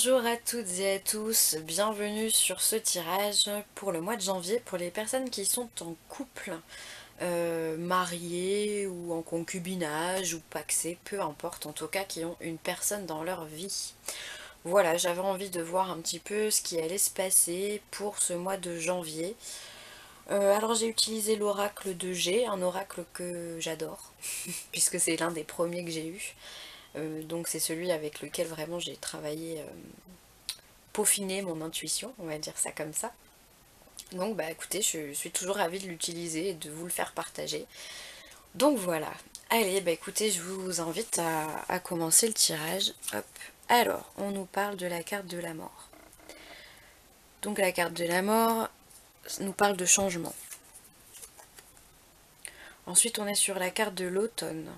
Bonjour à toutes et à tous, bienvenue sur ce tirage pour le mois de janvier pour les personnes qui sont en couple, mariées ou en concubinage ou pacsées, peu importe, en tout cas qui ont une personne dans leur vie. Voilà, j'avais envie de voir un petit peu ce qui allait se passer pour ce mois de janvier. Alors j'ai utilisé l'oracle de G, un oracle que j'adore, puisque c'est l'un des premiers que j'ai eu. Donc c'est celui avec lequel vraiment j'ai travaillé, peaufiner mon intuition, on va dire ça comme ça. Donc bah écoutez, je suis toujours ravie de l'utiliser et de vous le faire partager. Donc voilà. Allez, bah écoutez, je vous invite à commencer le tirage. Hop. Alors, on nous parle de la carte de la mort. Donc la carte de la mort nous parle de changement. Ensuite, on est sur la carte de l'automne.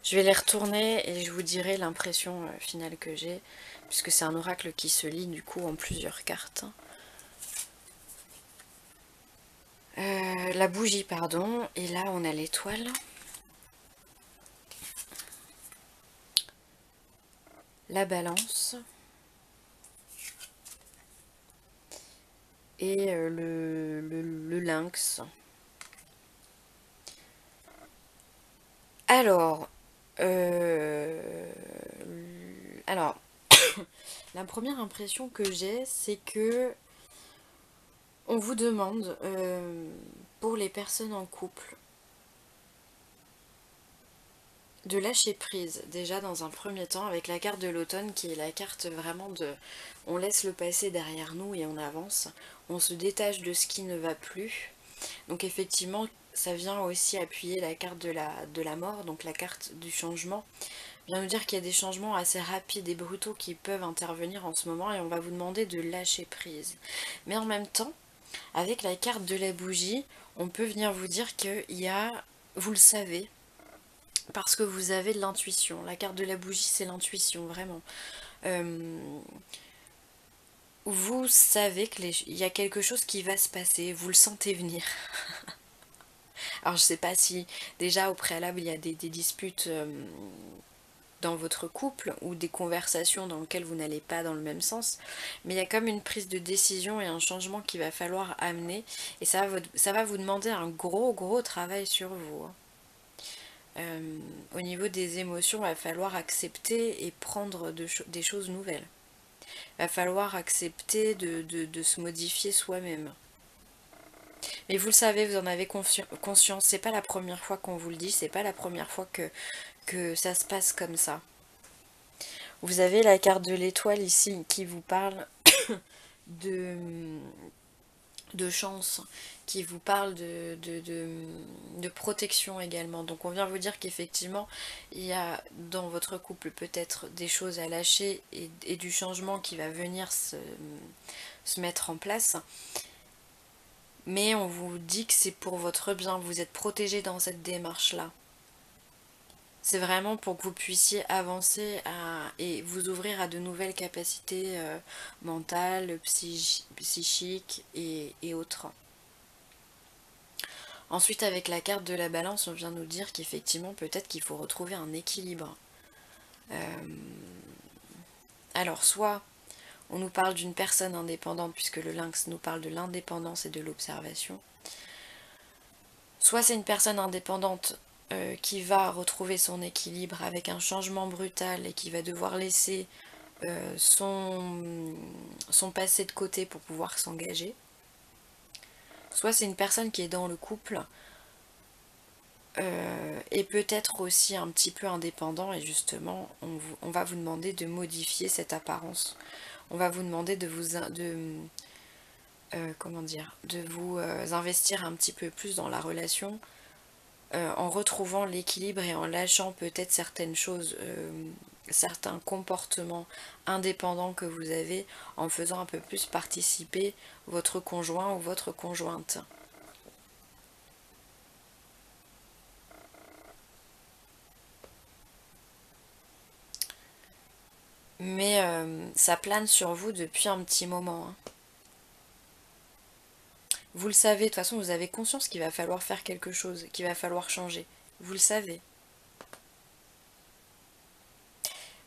Je vais les retourner et je vous dirai l'impression finale que j'ai, puisque c'est un oracle qui se lit du coup en plusieurs cartes. La bougie, pardon, et là on a l'étoile. La balance. Et le lynx. Alors, alors la première impression que j'ai, c'est que on vous demande, pour les personnes en couple, de lâcher prise, déjà dans un premier temps, avec la carte de l'automne qui est la carte vraiment de on laisse le passé derrière nous et on avance, on se détache de ce qui ne va plus. Donc effectivement, ça vient aussi appuyer la carte de la mort, donc la carte du changement. Vient nous dire qu'il y a des changements assez rapides et brutaux qui peuvent intervenir en ce moment et on va vous demander de lâcher prise. Mais en même temps, avec la carte de la bougie, on peut venir vous dire qu'il y a, vous le savez, parce que vous avez de l'intuition. La carte de la bougie, c'est l'intuition, vraiment. Vous savez qu'il y a quelque chose qui va se passer, vous le sentez venir. Alors je sais pas si déjà au préalable il y a des disputes dans votre couple ou des conversations dans lesquelles vous n'allez pas dans le même sens, mais il y a comme une prise de décision et un changement qu'il va falloir amener et ça va vous demander un gros travail sur vous, hein. Au niveau des émotions, il va falloir accepter et prendre des choses nouvelles. Il va falloir accepter de se modifier soi-même. Mais vous le savez, vous en avez conscience, c'est pas la première fois qu'on vous le dit, c'est pas la première fois que ça se passe comme ça. Vous avez la carte de l'étoile ici qui vous parle de, de chance, qui vous parle de protection également. Donc on vient vous dire qu'effectivement, il y a dans votre couple peut-être des choses à lâcher et du changement qui va venir se mettre en place. Mais on vous dit que c'est pour votre bien, vous êtes protégé dans cette démarche-là. C'est vraiment pour que vous puissiez avancer et vous ouvrir à de nouvelles capacités mentales, psychiques et autres. Ensuite, avec la carte de la balance, on vient nous dire qu'effectivement, peut-être qu'il faut retrouver un équilibre. Alors, soit on nous parle d'une personne indépendante, puisque le lynx nous parle de l'indépendance et de l'observation. Soit c'est une personne indépendante qui va retrouver son équilibre avec un changement brutal et qui va devoir laisser son passé de côté pour pouvoir s'engager. Soit c'est une personne qui est dans le couple et peut-être aussi un petit peu indépendant et justement on va vous demander de modifier cette apparence. On va vous demander de vous comment dire, de vous investir un petit peu plus dans la relation en retrouvant l'équilibre et en lâchant peut-être certaines choses, certains comportements indépendants que vous avez, en faisant un peu plus participer votre conjoint ou votre conjointe. Mais ça plane sur vous depuis un petit moment, hein. Vous le savez, de toute façon vous avez conscience qu'il va falloir faire quelque chose, qu'il va falloir changer. Vous le savez.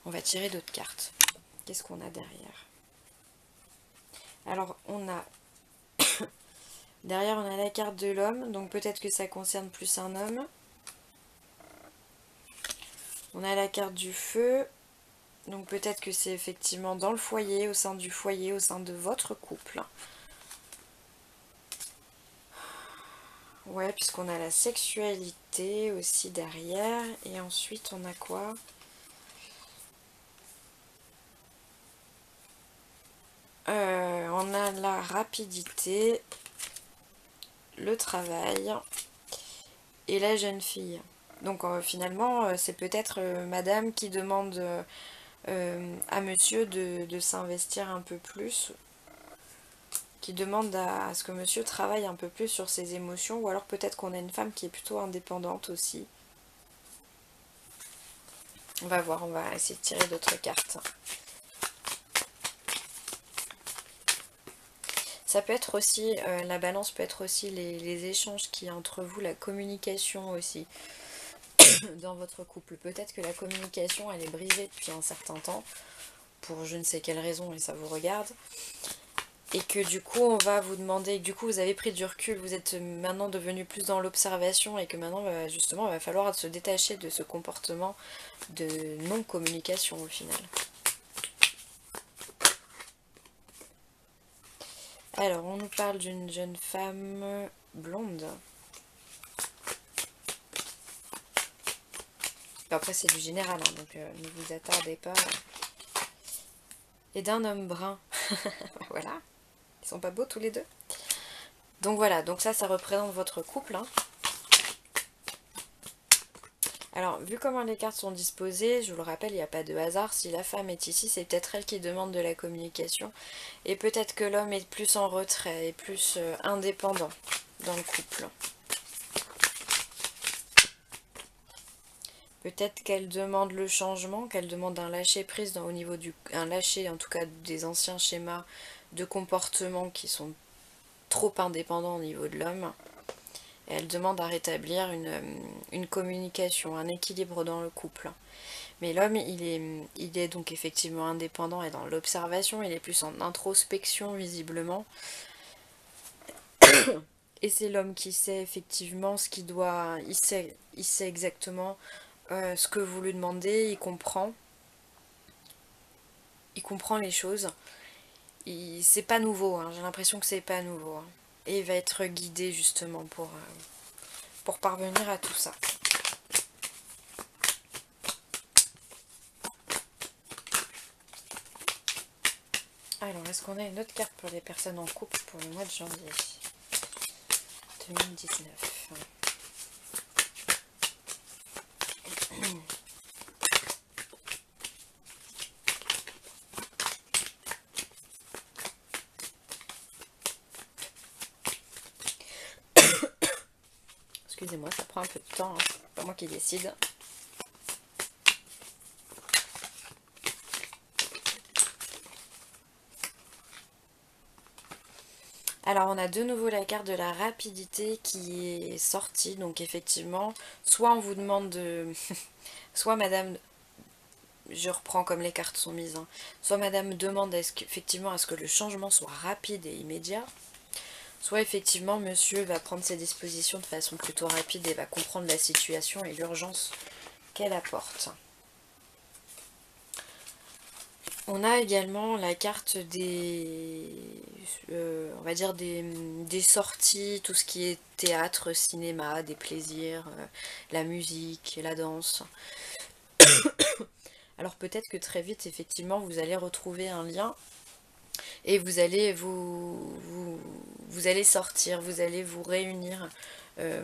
On va tirer d'autres cartes. Qu'est-ce qu'on a derrière? Alors, on a... Derrière, on a la carte de l'homme, donc peut-être que ça concerne plus un homme. On a la carte du feu, donc peut-être que c'est effectivement dans le foyer, au sein du foyer, au sein de votre couple. Ouais, puisqu'on a la sexualité aussi derrière. Et ensuite, on a quoi? On a la rapidité, le travail et la jeune fille. Donc finalement, c'est peut-être madame qui demande à monsieur de s'investir un peu plus, qui demande à ce que monsieur travaille un peu plus sur ses émotions, ou alors peut-être qu'on a une femme qui est plutôt indépendante aussi. On va voir, on va essayer de tirer d'autres cartes. Ça peut être aussi, la balance peut être aussi les échanges qui entre vous, la communication aussi dans votre couple. Peut-être que la communication elle est brisée depuis un certain temps, pour je ne sais quelle raison et ça vous regarde. Et que du coup on va vous demander, du coup vous avez pris du recul, vous êtes maintenant devenu plus dans l'observation et que maintenant justement il va falloir se détacher de ce comportement de non-communication au final. Alors, on nous parle d'une jeune femme blonde. Après, c'est du général, hein, donc ne vous attardez pas. Et d'un homme brun. Voilà. Ils sont pas beaux tous les deux. Donc voilà, donc ça représente votre couple. Hein. Alors, vu comment les cartes sont disposées, je vous le rappelle, il n'y a pas de hasard. Si la femme est ici, c'est peut-être elle qui demande de la communication. Et peut-être que l'homme est plus en retrait et plus indépendant dans le couple. Peut-être qu'elle demande le changement, qu'elle demande un lâcher-prise au niveau un lâcher en tout cas des anciens schémas de comportement qui sont trop indépendants au niveau de l'homme. Et elle demande à rétablir une communication, un équilibre dans le couple. Mais l'homme, il est donc effectivement indépendant et dans l'observation, il est plus en introspection visiblement. Et c'est l'homme qui sait effectivement ce qu'il doit, il sait exactement ce que vous lui demandez, il comprend les choses. C'est pas nouveau, hein, j'ai l'impression que c'est pas nouveau. Hein. Et il va être guidé justement pour parvenir à tout ça. Alors, est-ce qu'on a une autre carte pour les personnes en couple pour le mois de janvier 2019? Excusez-moi, ça prend un peu de temps, hein. C'est pas moi qui décide. Alors on a de nouveau la carte de la rapidité qui est sortie, donc effectivement, soit on vous demande de... soit madame, je reprends comme les cartes sont mises, hein. Soit madame demande effectivement à ce que le changement soit rapide et immédiat, soit effectivement monsieur va prendre ses dispositions de façon plutôt rapide et va comprendre la situation et l'urgence qu'elle apporte. On a également la carte des, on va dire des sorties, tout ce qui est théâtre, cinéma, des plaisirs, la musique, la danse. Alors peut-être que très vite, effectivement, vous allez retrouver un lien et vous allez vous allez sortir, vous allez vous réunir euh,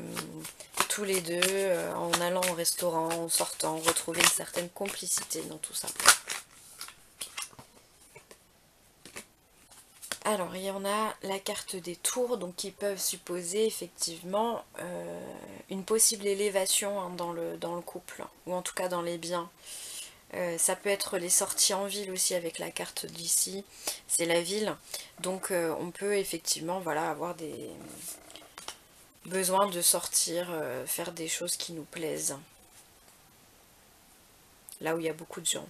tous les deux en allant au restaurant, en sortant, retrouver une certaine complicité dans tout ça. Alors, il y en a la carte des tours, donc qui peuvent supposer effectivement une possible élévation hein, dans le couple, ou en tout cas dans les biens. Ça peut être les sorties en ville aussi avec la carte d'ici, c'est la ville. Donc on peut effectivement voilà, avoir des besoins de sortir, faire des choses qui nous plaisent. Là où il y a beaucoup de gens.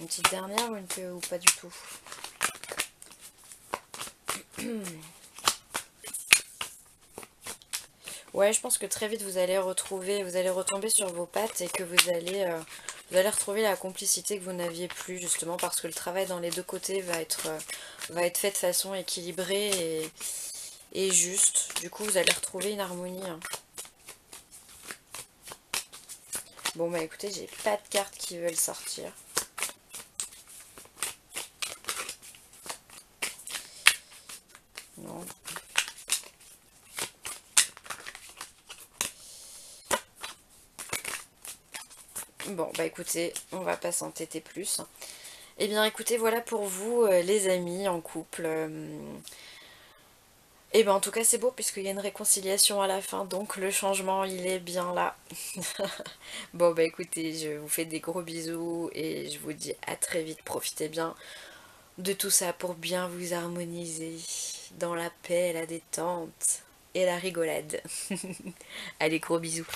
Une petite dernière ou pas du tout? Ouais, je pense que très vite vous allez retomber sur vos pattes et que vous allez retrouver la complicité que vous n'aviez plus, justement parce que le travail dans les deux côtés va être fait de façon équilibrée et juste. Du coup, vous allez retrouver une harmonie, hein. Bon bah écoutez, j'ai pas de cartes qui veulent sortir. Non. Bon bah écoutez, on va pas s'entêter plus. Eh bien écoutez, voilà pour vous les amis en couple. Et ben en tout cas c'est beau puisqu'il y a une réconciliation à la fin, donc le changement il est bien là. Bon bah écoutez, je vous fais des gros bisous et je vous dis à très vite, profitez bien de tout ça pour bien vous harmoniser dans la paix, la détente et la rigolade. Allez, gros bisous.